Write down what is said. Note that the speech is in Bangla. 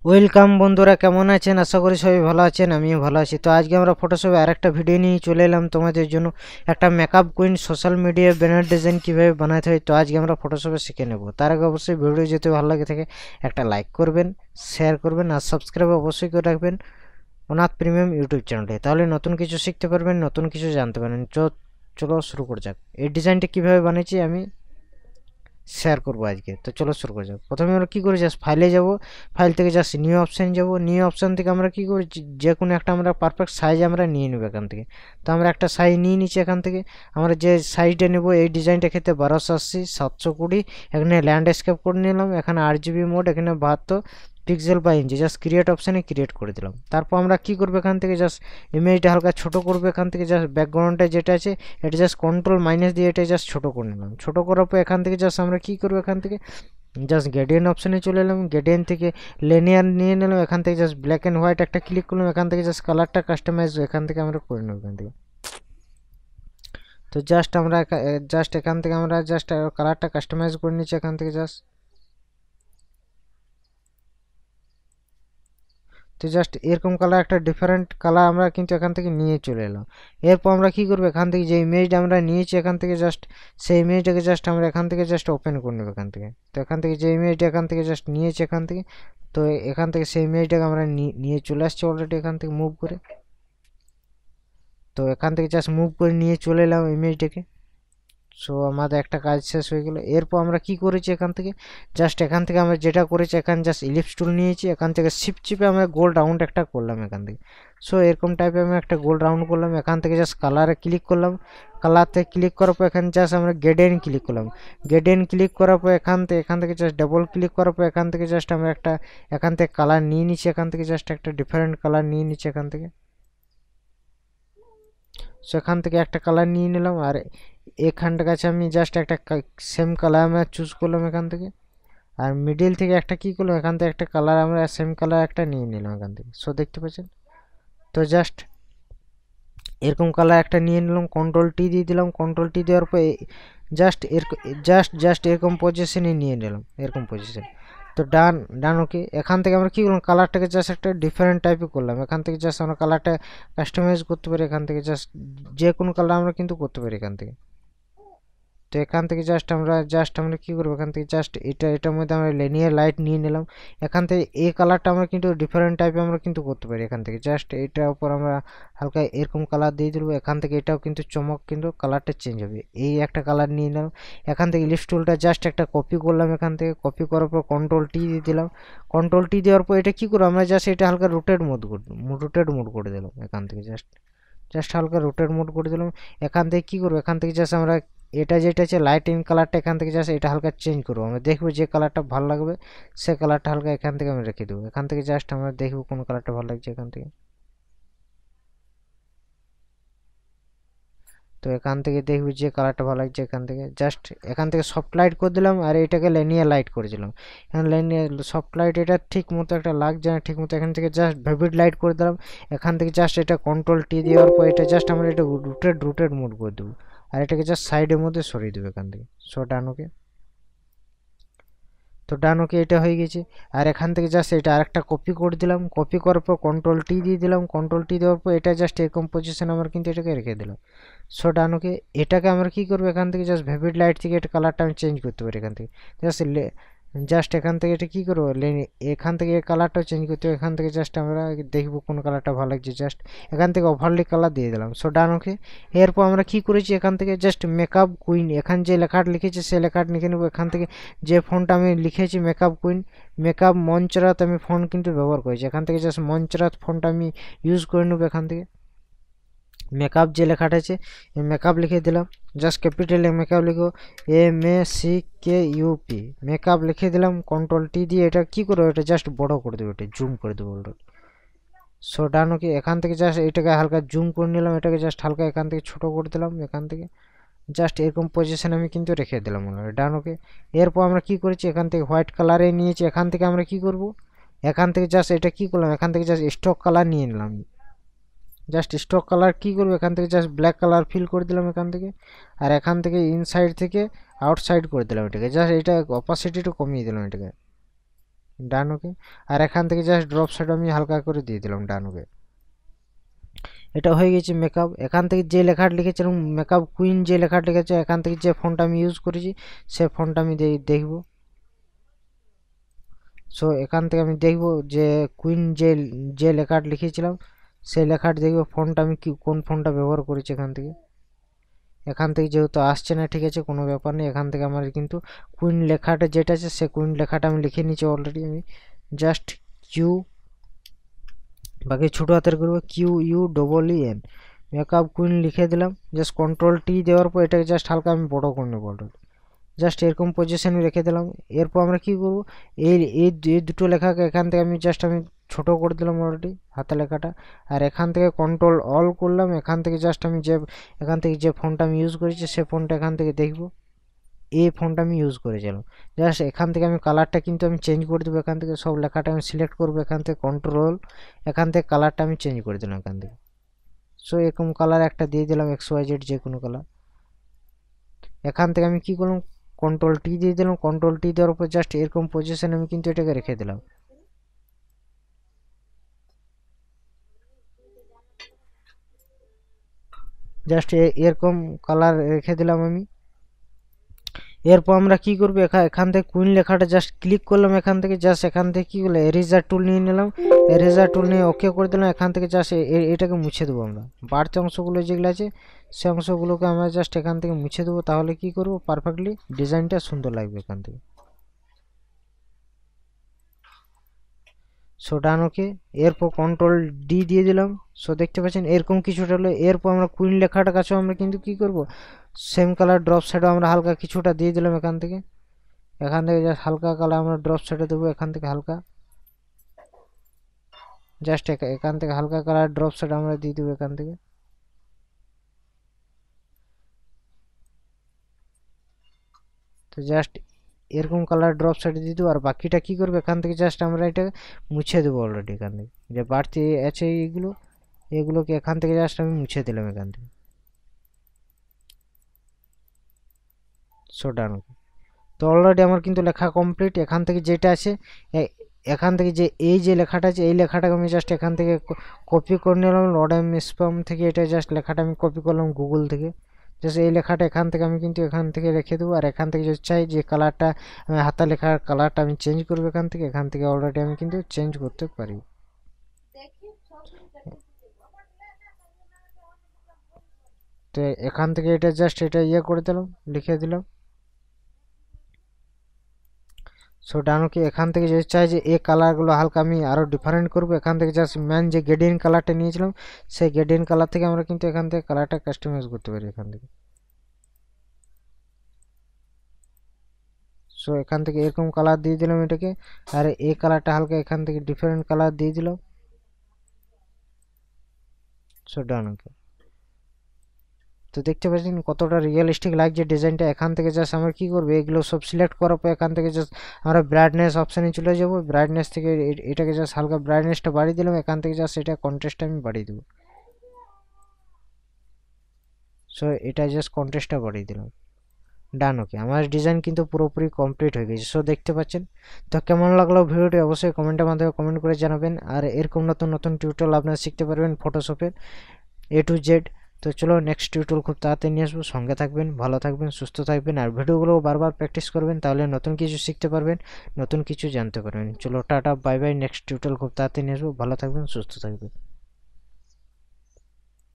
ওয়েলকাম বন্ধুরা, কেমন আছেন? আশা করি সবাই ভালো আছেন, আমিও ভালো আছি। তো আজকে আমরা ফটোশপে আরেকটা ভিডিও নিয়ে চলে এলাম তোমাদের জন্য। একটা মেকআপ কুইন সোশ্যাল মিডিয়ায় ব্যানার ডিজাইন কীভাবে বানাতে হয়, তো আজকে আমরা ফটোশপে শিখে নেব। তার আগে অবশ্যই ভিডিও যদি ভালো লাগে থাকে একটা লাইক করবেন, শেয়ার করবেন আর সাবস্ক্রাইব অবশ্যই করে রাখবেন অনাথ প্রিমিয়াম ইউটিউব চ্যানেলে। তাহলে নতুন কিছু শিখতে পারবেন, নতুন কিছু জানতে পারবেন। চলো শুরু করা যাক। এই ডিজাইনটা কীভাবে বানিয়েছি আমি শেয়ার করবো আজকে। তো চলো শুরু করা যাক। প্রথমে আমরা কী করি, জাস্ট ফাইলে যাব, ফাইল থেকে জাস্ট নিউ অপশান যাব। নিউ অপশান থেকে আমরা কী করি, যে কোনো একটা আমরা পারফেক্ট সাইজ আমরা নিয়ে নেব এখান থেকে। তো আমরা একটা সাইজ নিয়ে নিচ্ছি এখান থেকে। আমরা যে সাইজটা নেব, এই ডিজাইনটা খেতে 1280 720। এখানে ল্যান্ডস্কেপ করে নিলাম, এখানে 8 GB মোড, এখানে 72 পিক্সেল বা ইঞ্চি। জাস্ট ক্রিয়েট অপশানে ক্রিয়েট করে দিলাম। তারপর আমরা কী করবো, এখান থেকে জাস্ট ইমেজটা হালকা ছোটো করবো। এখান থেকে জাস্ট ব্যাকগ্রাউন্ডটা যেটা আছে এটা জাস্ট কন্ট্রোল মাইনাস দিয়ে এটা জাস্ট ছোটো করে নিলাম। ছোটো করার পর এখান থেকে জাস্ট আমরা কী করবো, এখান থেকে জাস্ট গ্রেডিয়েন্ট অপশানে চলে এলাম। গ্রেডিয়েন্ট থেকে লিনিয়ার নিয়ে নিলাম। এখান থেকে জাস্ট ব্ল্যাক অ্যান্ড হোয়াইট একটা ক্লিক করলাম। এখান থেকে জাস্ট কালারটা কাস্টমাইজ এখান থেকে আমরা করে নেব এখান থেকে। তো জাস্ট আমরা এখান থেকে আমরা জাস্ট কালারটা কাস্টমাইজ করে নিচ্ছি এখান থেকে জাস্ট। তো জাস্ট এরকম কালার একটা ডিফারেন্ট কালার আমরা কিন্তু এখান থেকে নিয়ে চলে এলাম। এরপর আমরা কী করবো, এখান থেকে যে ইমেজটা আমরা নিয়েছি এখান থেকে জাস্ট সেই ইমেজটাকে জাস্ট আমরা এখান থেকে জাস্ট ওপেন করে নেবো এখান থেকে। তো এখান থেকে যে ইমেজটা এখান থেকে জাস্ট নিয়েছি এখান থেকে, তো এখান থেকে সেই ইমেজটাকে আমরা নিয়ে চলে আসছি অলরেডি এখান থেকে মুভ করে। তো এখান থেকে জাস্ট মুভ করে নিয়ে চলে এলাম ইমেজটাকে। সো আমাদের একটা কাজ শেষ হয়ে গেল। এরপর আমরা কি করেছি, এখান থেকে জাস্ট এখান থেকে আমরা যেটা করেছি, এখানে জাস্ট ইলিপস টুল নিয়েছি। এখান থেকে শিফট চিপে আমরা গোল রাউন্ড একটা করলাম এখান থেকে। সো এরকম টাইপের আমি একটা গোল রাউন্ড করলাম। এখান থেকে জাস্ট কালারে ক্লিক করলাম। কালারতে ক্লিক করার পর এখানে জাস্ট আমরা গ্রেডিয়েন্ট ক্লিক করলাম। গ্রেডিয়েন্ট ক্লিক করার পর এখান থেকে জাস্ট ডাবল ক্লিক করার পর এখান থেকে জাস্ট আমরা একটা এখান থেকে কালার নিয়ে নিচ্ছি। এখান থেকে জাস্ট একটা ডিফারেন্ট কালার নিয়ে নিচ্ছি এখান থেকে। সো এখান থেকে একটা কালার নিয়ে নিলাম। আর এখানটার কাছে আমি জাস্ট একটা সেম কালার আমরা চুজ করলাম এখান থেকে। আর মিডিল থেকে একটা কী করলাম, এখান থেকে একটা কালার আমরা সেম কালার একটা নিয়ে নিলাম এখান থেকে। সো দেখতে পাচ্ছেন। তো জাস্ট এরকম কালার একটা নিয়ে নিলাম, কন্ট্রোল টি দিয়ে দিলাম। কন্ট্রোল টি দেওয়ার পর জাস্ট এরকম পজিশনে নিয়ে নিলাম, এরকম পজিশন। তো ডান ওকে। এখান থেকে আমরা কী করলাম, কালারটাকে জাস্ট একটা ডিফারেন্ট টাইপে করলাম। এখান থেকে জাস্ট আমরা কালারটা কাস্টমাইজ করতে পারি এখান থেকে। জাস্ট যে কোনো কালার আমরা কিন্তু করতে পারি এখান থেকে। তো এখান থেকে আমরা কী করবো, এখান থেকে জাস্ট এটার মধ্যে আমরা লিনিয়ার লাইট নিয়ে নিলাম। এখান থেকে এই কালারটা আমরা কিন্তু ডিফারেন্ট টাইপে আমরা কিন্তু করতে পারি এখান থেকে। জাস্ট এটার উপর আমরা হালকা এরকম কালার দিয়ে দেবো। এখান থেকে এটাও কিন্তু চমক, কিন্তু কালারটা চেঞ্জ হবে। এই একটা কালার নিয়ে নিলাম। এখান থেকে ইলিপস টুলটা জাস্ট একটা কপি করলাম। এখান থেকে কপি করার পর কন্ট্রোল টি দিয়ে দিলাম। কন্ট্রোল টি দেওয়ার পর এটা কী করবো, আমরা জাস্ট এটা হালকা রোটেট মোড করে দিলাম এখান থেকে। জাস্ট হালকা রোটেট মোড করে দিলাম। এখান থেকে কী করবো, এখান থেকে জাস্ট আমরা এটা যেটা আছে লাইট ইন কালারটা এখান থেকে জাস্ট এটা হালকা চেঞ্জ করবো। আমরা দেখবো যে কালারটা ভালো লাগবে সে কালারটা হালকা এখান থেকে আমরা রেখে দেবো। এখান থেকে জাস্ট আমরা দেখবো কোন কালারটা ভালো লাগছে এখান থেকে। তো এখান থেকে দেখবো যে কালারটা ভালো লাগছে এখান থেকে। জাস্ট এখান থেকে সফট লাইট করে দিলাম আর এটাকে লিনিয়ার লাইট করে দিলাম। এখানে লিনিয়ার সফট লাইট এটা ঠিক মতো একটা লাগছে না ঠিক মতো, এখান থেকে জাস্ট ভিভিড লাইট করে দিলাম। এখান থেকে জাস্ট এটা কন্ট্রোল টি দেওয়ার পর এটা জাস্ট আমরা এটা রুটেড মোড করে দেবো। আর এটাকে জাস্ট সাইডের মধ্যে সরিয়ে দেবো এখান থেকে। সো ডান ওকে। তো ডান ওকে, এটা হয়ে গেছে। আর এখান থেকে জাস্ট এটা আরেকটা কপি করে দিলাম। কপি করার পর কন্ট্রোল টি দিয়ে দিলাম। কন্ট্রোল টি দেওয়ার পর এটা জাস্ট এরকম পজিশন আমরা কিন্তু এটাকে রেখে দিলাম। সো ডান ওকে। এটাকে আমরা কী করবো, এখান থেকে জাস্ট ভিভিড লাইট থেকে এটা কালারটা আমি চেঞ্জ করতে পারি এখান থেকে। জাস্ট এখান থেকে এটা কী করবো, এখান থেকে কালারটাও চেঞ্জ করতে হবে। এখান থেকে জাস্ট আমরা দেখবো কোন কালারটা ভালো লাগছে। জাস্ট এখান থেকে ওভারলি কালার দিয়ে দিলাম। সো ডান ওকে। এরপর আমরা কী করেছি, এখান থেকে জাস্ট মেকআপ কুইন, এখান যে লেখাটা লিখেছি সে লেখাটা লিখে নেবো। এখান থেকে যে ফন্টটা আমি লিখেছি মেকআপ কুইন, মেকআপ মঞ্চরাত আমি ফন্ট কিন্তু ব্যবহার করেছি। এখান থেকে জাস্ট মঞ্চরাত ফন্টটা আমি ইউজ করে নেবো। এখান থেকে মেকআপ যে লেখাটা আছে মেকআপ লিখে দিলাম। জাস্ট ক্যাপিটালে মেকআপ লিখো, MACKUP মেকআপ লিখে দিলাম। কন্ট্রোল টি দিয়ে এটা কী করবো, এটা জাস্ট বড় করে দেবো, এটা জুম করে দেবো। সো ডান ওকে। এখান থেকে জাস্ট এটাকে হালকা জুম করে নিলাম, এটাকে জাস্ট হালকা এখান থেকে ছোটো করে দিলাম। এখান থেকে জাস্ট এরকম পজিশন আমি কিন্তু রেখে দিলাম ডান ওকে। এরপর আমরা কি করেছি, এখান থেকে হোয়াইট কালারে নিয়েছি। এখান থেকে আমরা কি করব, এখান থেকে জাস্ট এটা কি করলাম, এখান থেকে জাস্ট স্টক কালার নিয়ে নিলাম। জাস্ট স্টক কালার কি করবো, এখান থেকে জাস্ট ব্ল্যাক কালার ফিল করে দিলাম এখান থেকে। আর এখান থেকে ইনসাইড থেকে আউটসাইড করে দিলাম এটাকে। জাস্ট এটা অপাসিটিটা কমিয়ে দিলাম এটাকে। ডান ওকে। আর এখান থেকে জাস্ট ড্রপ শ্যাডো আমি হালকা করে দিয়ে দিলাম, ডান ওকে। এটা হয়ে গেছে মেকআপ। এখান থেকে যে লেখাটা লিখেছিলাম মেকআপ কুইন, যে লেখাটা লিখেছে এখান থেকে যে ফন্টটা আমি ইউজ করেছি সে ফন্টটা আমি দেখব। সো এখান থেকে আমি দেখব যে কুইন যে লেখাটা লিখেছিলাম সেই লেখাটা দেখব ফন্টটা আমি কোন ফন্টটা ব্যবহার করেছি। এখান থেকে যেহেতু আসছে না, ঠিক আছে, কোনো ব্যাপার নেই। এখান থেকে আমার কিন্তু কুইন লেখাটা যেটা আছে সে কুইন লেখাটা আমি লিখে নিয়েছি অলরেডি। আমি জাস্ট কিউ, বাকি ছোটো হাতের করবো QUEEN, মেকআপ কুইন লিখে দিলাম। জাস্ট কন্ট্রোল টি দেওয়ার পর এটাকে জাস্ট হালকা আমি বড় করে নেবো অলরেডি। জাস্ট এরকম পজিশনে রেখে দিলাম। এরপর আমরা কি করব, এই দুটো লেখাকে এখান থেকে আমি জাস্ট ছোট করে দিলাম অলরেডি হাতে লেখাটা। আর এখান থেকে কন্ট্রোল অল করলাম। এখান থেকে জাস্ট আমি এখান থেকে যে ফন্টটা আমি ইউজ করেছি সে ফন্টটা এখান থেকে দেখব, এই ফন্টটা আমি ইউজ করেছিলাম। জাস্ট এখান থেকে আমি কালারটা কিন্তু আমি চেঞ্জ করে দেবো। এখান থেকে সব লেখাটা আমি সিলেক্ট করবো, এখান থেকে কন্ট্রোল, এখান থেকে কালারটা আমি চেঞ্জ করে দিলাম এখান থেকে। সো এরকম কালার একটা দিয়ে দিলাম, XYZ যে কোনো কালার। এখান থেকে আমি কি করলাম, কন্ট্রোল টি দিয়ে দিলাম। কন্ট্রোল টি দেওয়ার পর জাস্ট এরকম পজিশন আমি কিন্তু এটাকে রেখে দিলাম। জাস্ট এরকম কালার রেখে দিলাম আমি। এরপর আমরা কি করবো, এখান থেকে কুইন লেখাটা জাস্ট ক্লিক করলাম। এখান থেকে জাস্ট এখান থেকে কি করলাম, এরেজার টুল নিয়ে নিলাম। এরেজার টুল নিয়ে ওকে করে দিলাম। এখান থেকে জাস্ট এটাকে মুছে দেবো আমরা। বাড়তি অংশগুলো যেগুলো আছে সে অংশগুলোকে আমরা জাস্ট এখান থেকে মুছে দেবো। তাহলে কি করবো, পারফেক্টলি ডিজাইনটা সুন্দর লাগবে এখান থেকে। সো ডান ওকে। এরপর কন্ট্রোল ডি দিয়ে দিলাম। সো দেখতে পাচ্ছেন এরকম কিছুটা হলো। এরপর আমরা কুইন লেখাটা কাছেও আমরা কিন্তু কি করব, সেম কালার ড্রপ শ্যাডো আমরা হালকা কিছুটা দিয়ে দিলাম এখান থেকে। জাস্ট হালকা কালার আমরা ড্রপ শ্যাডো দেবো এখান থেকে হালকা। জাস্ট এখান থেকে হালকা কালার ড্রপ শ্যাডো আমরা দিয়ে দেবো এখান থেকে। তো জাস্ট এরকম কালার ড্রপ শ্যাডো দিয়ে দেবো। আর বাকিটা কি করবো, এখান থেকে জাস্ট আমরা এটা মুছে দেবো অলরেডি। এখান থেকে যে বাড়তি আছে এগুলোকে এখান থেকে জাস্ট আমি মুছে দিলাম এখান থেকে। সো ডান। তো অলরেডি আমার কিন্তু লেখা কমপ্লিট। এখান থেকে যেটা আছে এখান থেকে যে লেখাটা আছে এই লেখাটাকে আমি জাস্ট এখান থেকে কপি করে নিলাম লডেম স্প্যাম থেকে। এটা জাস্ট লেখাটা আমি কপি করলাম গুগল থেকে। জাস্ট এই লেখাটা এখান থেকে আমি কিন্তু এখান থেকে রেখে দেবো। আর এখান থেকে যদি চাই যে কালারটা হাতা লেখার কালারটা আমি চেঞ্জ করবো এখান থেকে অলরেডি আমি কিন্তু চেঞ্জ করতে পারি। তো এখান থেকে এটা জাস্ট এটা করে দিলাম, লিখে দিলাম। সো ডানকে এখান থেকে যদি চাই যে এই কালারগুলো হালকা আমি আরও ডিফারেন্ট করবো, এখান থেকে জাস্ট ম্যান যে গ্রেডিয়েন্ট কালারটা নিয়েছিলাম সেই গ্রেডিয়েন্ট কালার থেকে আমরা কিন্তু এখান থেকে কালারটা কাস্টমাইজ করতে পারি এখান থেকে। সো এখান থেকে এরকম কালার দিয়ে দিলাম এটাকে। আর এই কালারটা হালকা এখান থেকে ডিফারেন্ট কালার দিয়ে দিলাম। সো ডান ওকে। তো দেখতে পাচ্ছেন কতটা রিয়েলিস্টিক লাগছে ডিজাইনটা। এখান থেকে জাস্ট আমরা কি করবো, এগুলো সব সিলেক্ট করার পর এখান থেকে জাস্ট আমরা ব্রাইটনেস অপশানে চলে যাব। ব্রাইটনেস থেকে এটাকে জাস্ট হালকা ব্রাইটনেসটা বাড়িয়ে দিলাম। এখান থেকে জাস্ট এটা কন্ট্রাস্টটা আমি বাড়িয়ে দেবো। সো এটা জাস্ট কন্ট্রাস্টটা বাড়িয়ে দিলাম। ডান ওকে। আমার ডিজাইন কিন্তু পুরোপুরি কমপ্লিট হয়ে গেছে। সো দেখতে পাচ্ছেন। তো কেমন লাগলো ভিডিওটি অবশ্যই কমেন্টের মাধ্যমে কমেন্ট করে জানাবেন। আর এরকম নতুন নতুন টিউটোরিয়াল আপনারা শিখতে পারবেন ফটোশপের A to Z। তো চলো নেক্সট টিউটোরিয়াল খুব তাড়াতাড়ি নিয়ে আসবো। সঙ্গে থাকবেন, ভালো থাকবেন, সুস্থ থাকবেন। আর ভিডিওগুলো বারবার প্র্যাকটিস করবেন, তাহলে নতুন কিছু শিখতে পারবেন, নতুন কিছু জানতে পারবেন। চলো tata bye bye. Next tutorial খুব তাড়াতাড়ি নিয়ে আসবো। ভালো থাকবেন, সুস্থ থাকবেন।